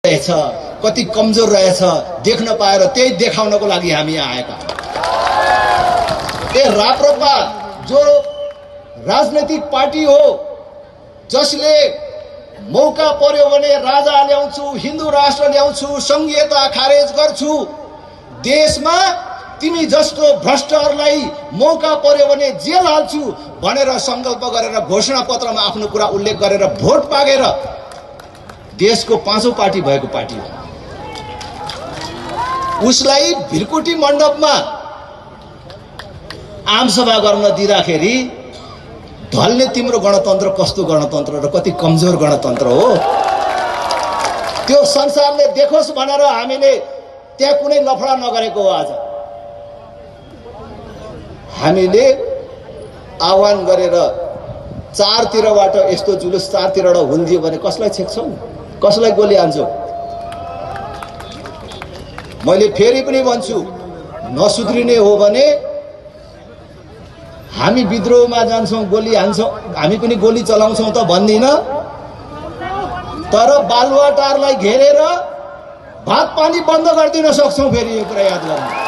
रहेछ, कति कमजोर रहेछ देख्न पाएर त्यही देखाउनको लागि हामी यहाँ आएका। राप्रपा जो राजनैतिक पार्टी हो जसले मौका पर्यो भने राजा ल्याउँछु, हिन्दू राष्ट्र ल्याउँछु, संघीयता खारेज गर्छु, देशमा तिमी जस्तो भ्रष्टहरूलाई मौका पर्यो भने जेल हाल्छु भनेर संकल्प गरेर घोषणा पत्रमा आफ्नो कुरा उल्लेख गरेर भोट मागेर देशको पाँचौं पार्टी भएको पार्टी हो। उसलाई भिरकुटी मण्डपमा आमसभा गर्न दिँदाखेरि ढल्ने तिम्रो गणतन्त्र कस्तो गणतन्त्र र कति कमजोर गणतन्त्र हो त्यो संसारले देखोस् भनेर हामीले त्यहाँ कुनै लफडा नगरेको हो। आज हामीले आह्वान गरेर चारतिरबाट यस्तो जुलुस चारतिरबाट हुन्दियो भने कसलाई छेक्छौँ, कसलाई गोली हान्छौँ? मैले फेरि पनि भन्छु, नसुध्रिने हो भने हामी विद्रोहमा जान्छौँ, गोली हान्छौँ, हामी पनि गोली चलाउँछौँ त भन्दिन, तर बालुवाटारलाई घेरेर भात पानी बन्द गरिदिन सक्छौँ। फेरि यो कुरा याद गर्नु।